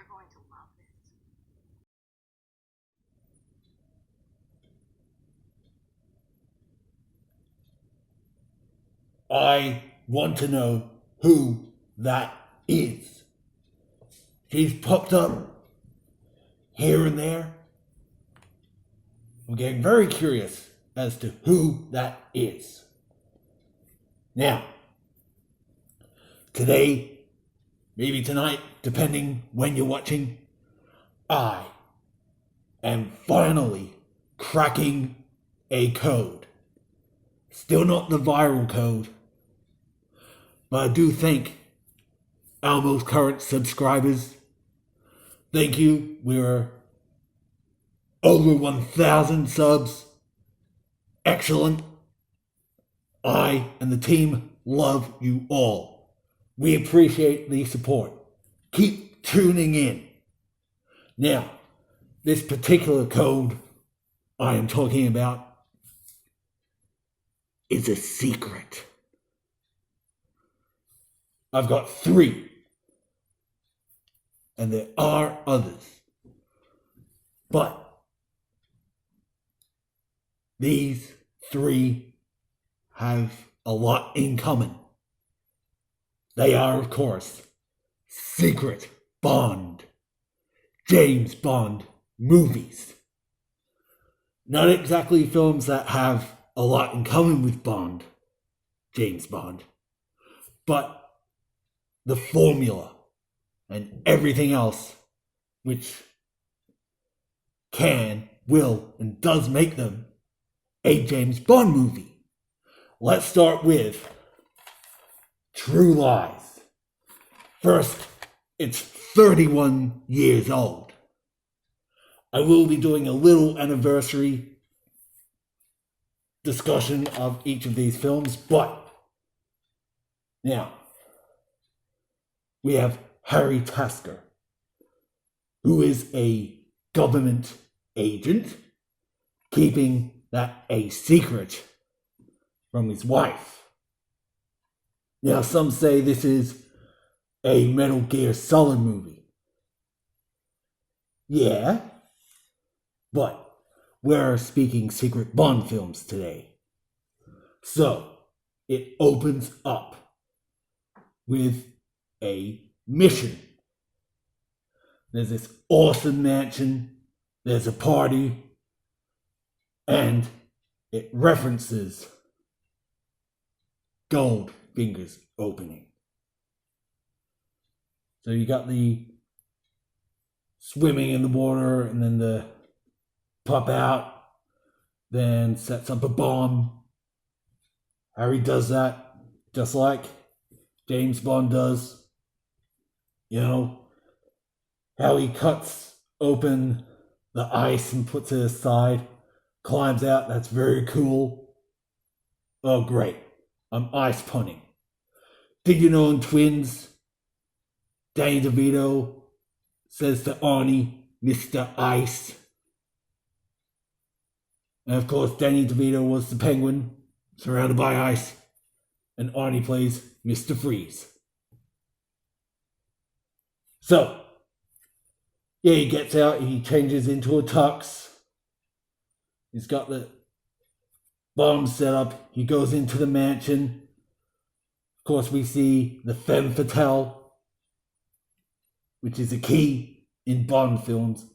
going to love it. I want to know who that is. She's popped up here and there. I'm getting very curious as to who that is. Now, today, maybe tonight, depending when you're watching, I am finally cracking a code. Still not the viral code, but I do thank our most current subscribers. Thank you. We're over 1,000 subs. Excellent. I and the team love you all. We appreciate the support. Keep tuning in. Now, this particular code I am talking about is a secret. I've got 3. And there are others. But these 3 have a lot in common. They are, of course, secret Bond, James Bond movies. Not exactly films that have a lot in common with Bond, James Bond, but the formula and everything else which can, will, and does make them a James Bond movie. Let's start with True Lies. First, it's 31 years old. I will be doing a little anniversary discussion of each of these films, but now we have Harry Tasker, who is a government agent, keeping that a secret from his wife. Now, some say this is a Metal Gear Solid movie. Yeah, but we're speaking secret Bond films today. So, it opens up with a mission. There's this awesome mansion, there's a party, and it references Goldfinger's opening. So you got the swimming in the water, and then the pop out, then sets up a bomb. Harry does that just like James Bond does. You know, how he cuts open the ice and puts it aside, climbs out, that's very cool. Oh, great. I'm ice punning. Did you know in Twins, Danny DeVito says to Arnie, Mr. Ice? And of course, Danny DeVito was the Penguin, surrounded by ice, and Arnie plays Mr. Freeze. So, yeah, he gets out, he changes into a tux. He's got the bomb set up. He goes into the mansion. Of course, we see the femme fatale, which is a key in Bond films.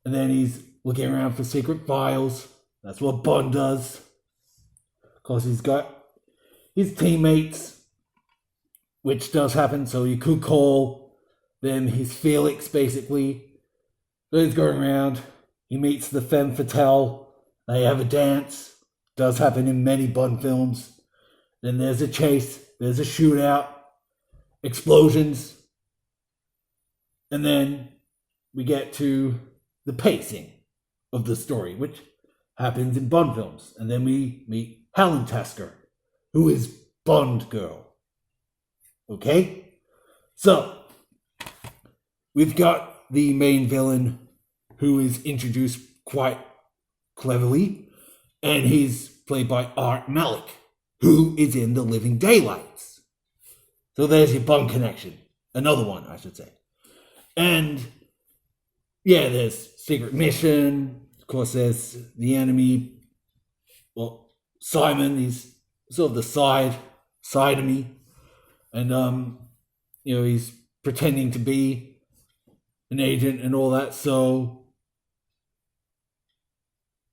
And then he's looking around for secret files. That's what Bond does. Of course, he's got his teammates, which does happen, so you could call them his Felix, basically. So he's going around. He meets the femme fatale. They have a dance. Does happen in many Bond films. Then there's a chase. There's a shootout. Explosions. And then we get to the pacing of the story, which happens in Bond films. And then we meet Helen Tasker, who is Bond girl. Okay? So, we've got the main villain who is introduced quite cleverly, and he's played by Art Malik, who is in The Living Daylights. So there's your Bond connection. Another one, I should say. And yeah, there's Secret Mission. Of course, there's the enemy. Well, Simon, he's sort of the side of me. And he's pretending to be an agent and all that. So,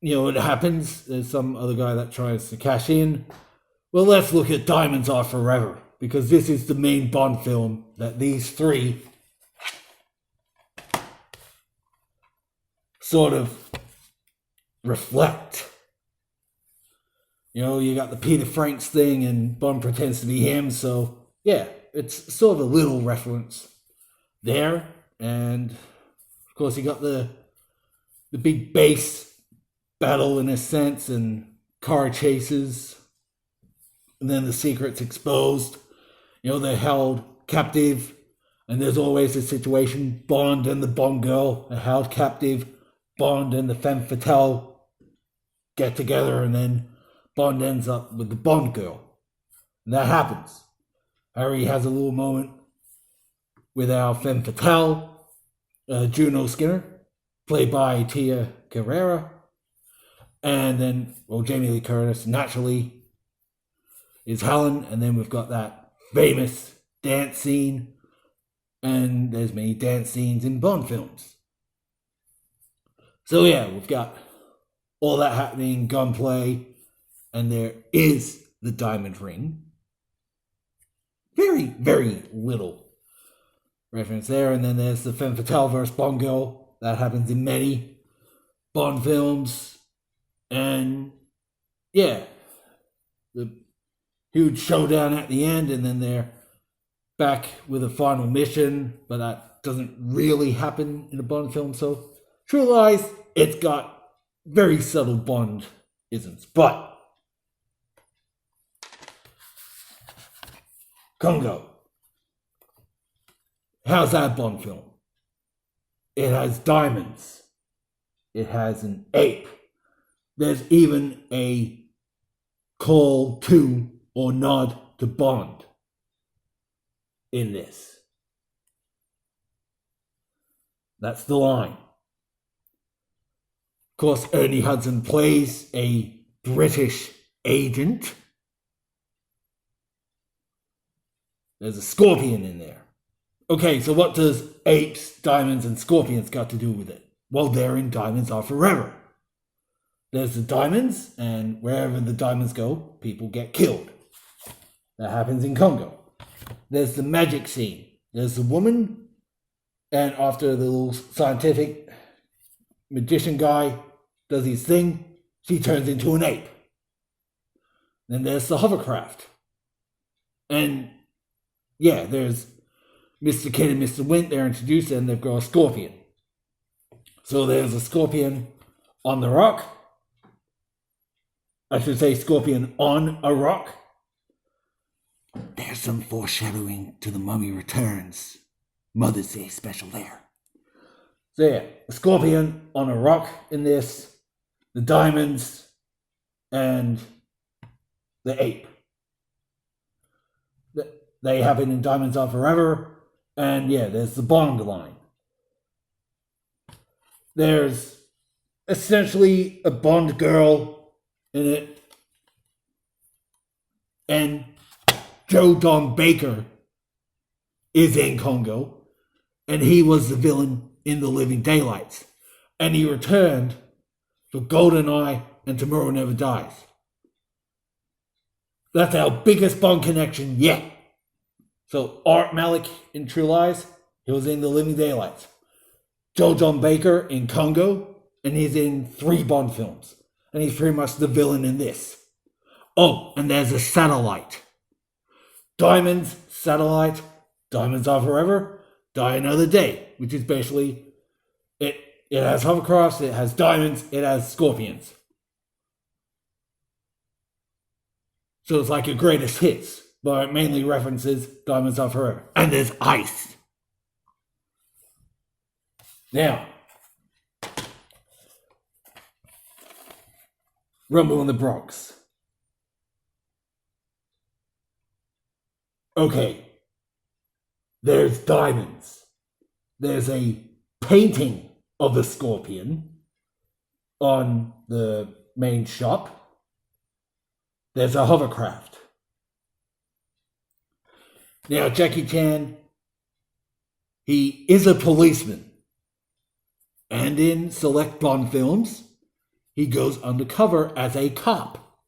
it happens. There's some other guy that tries to cash in. Well, let's look at Diamonds Are Forever, because this is the main Bond film that these three sort of reflect. You got the Peter Franks thing, and Bond pretends to be him, so yeah, it's sort of a little reference there. And of course, you got the big base battle in a sense, and car chases, and then the secret's exposed. They're held captive, and there's always a situation: Bond and the Bond girl are held captive. Bond and the femme fatale get together, and then Bond ends up with the Bond girl. And that happens. Harry has a little moment with our femme fatale, Juno Skinner, played by Tia Carrera. And then, Jamie Lee Curtis, naturally, is Helen. And then we've got that famous dance scene. And there's many dance scenes in Bond films. So yeah, we've got all that happening, gunplay, and there is the diamond ring. Very, very little reference there. And then there's the femme fatale versus Bond girl. That happens in many Bond films. And yeah, the huge showdown at the end, and then they're back with a final mission, but that doesn't really happen in a Bond film. So True Lies, it's got very subtle Bond-isms. But Congo, how's that Bond film? It has diamonds. It has an ape. There's even a call to or nod to Bond in this. That's the line. Of course, Ernie Hudson plays a British agent. There's a scorpion in there. Okay, so what does apes, diamonds, and scorpions got to do with it? Well, they're in Diamonds Are Forever. There's the diamonds, and wherever the diamonds go, people get killed. That happens in Congo. There's the magic scene. There's the woman, and after the little scientific magician guy does his thing, she turns into an ape. Then there's the hovercraft. And yeah, there's Mr. Kidd and Mr. Wint, they're introduced, and they've got a scorpion. So there's a scorpion on the rock. I should say scorpion on a rock. There's some foreshadowing to The Mummy Returns. Mother's Day special there. So yeah, a scorpion on a rock in this, the diamonds, and the ape. They happen in Diamonds Are Forever, and yeah, there's the Bond line. There's essentially a Bond girl in it, and Joe Don Baker is in Congo, and he was the villain in The Living Daylights, and he returned for GoldenEye and Tomorrow Never Dies. That's our biggest Bond connection yet. So Art Malik in True Lies, he was in The Living Daylights. Joe John Baker in Congo, and he's in 3 Bond films. And he's pretty much the villain in this. Oh, and there's a satellite. Diamonds, satellite, Diamonds Are Forever, Die Another Day, which is basically, it has hovercrafts, it has diamonds, it has scorpions. So it's like a greatest hits, but it mainly references Diamonds Are Forever. And there's ice. Now, Rumble in the Bronx. Okay, there's diamonds. there's a painting of the Scorpion on the main shop. There's a hovercraft. Now, Jackie Chan, he is a policeman. And in select Bond films, he goes undercover as a cop.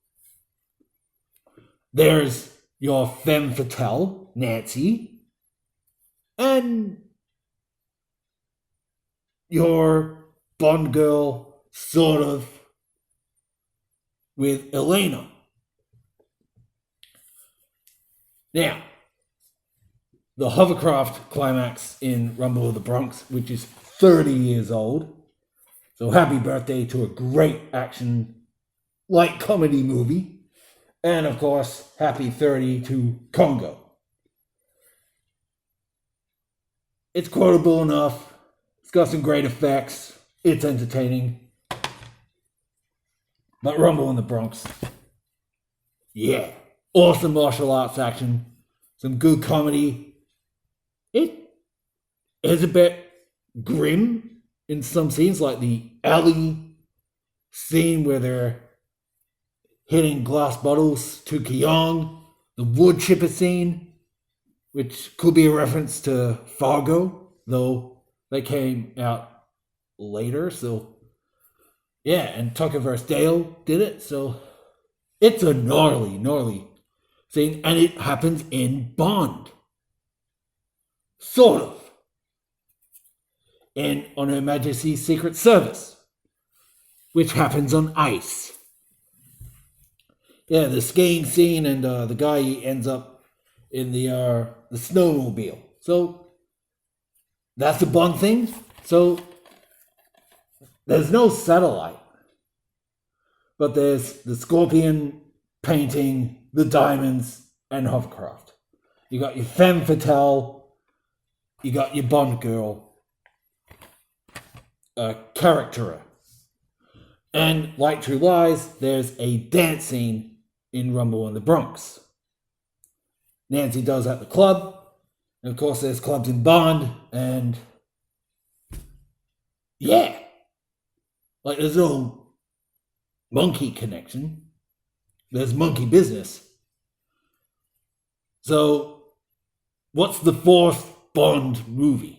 There's your femme fatale, Nancy, and your Bond girl, sort of, with Elena. Now, the hovercraft climax in Rumble of the Bronx, which is 30 years old. So happy birthday to a great action, light comedy movie. And of course, happy 30 to Congo. It's quotable enough. It's got some great effects. It's entertaining. But Rumble in the Bronx, yeah. Awesome martial arts action. Some good comedy. It is a bit grim in some scenes, like the alley scene where they're hitting glass bottles to Keong, the wood chipper scene, which could be a reference to Fargo, though they came out later, so yeah, and Tucker vs. Dale did it, so it's a gnarly scene, and it happens in Bond. Sort of. And on Her Majesty's Secret Service, which happens on ice. Yeah, the skiing scene, and the guy ends up in the snowmobile. So that's a Bond thing. So there's no satellite, but there's the Scorpion painting, the diamonds, and hovercraft. You got your femme fatale, you got your Bond girl, character. And like True Lies, there's a dance scene in Rumble in the Bronx. Nancy does at the club, and of course there's clubs in Bond, and yeah, like there's no monkey connection. There's monkey business. So what's the fourth Bond movie?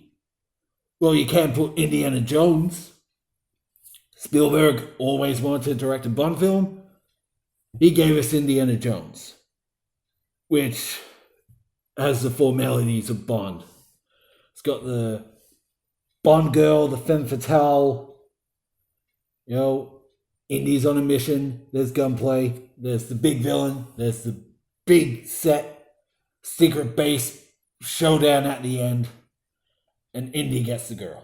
Well, you can't put Indiana Jones. Spielberg always wanted to direct a Bond film. He gave us Indiana Jones, which has the formalities of Bond. It's got the Bond girl, the femme fatale, Indy's on a mission, there's gunplay, there's the big villain, there's the big set secret base showdown at the end, and Indy gets the girl.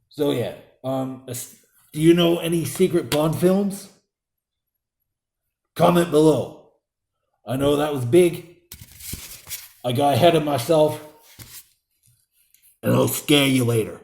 So yeah, do you know any secret Bond films? Comment below. I know that was big. I got ahead of myself, and I'll scare you later.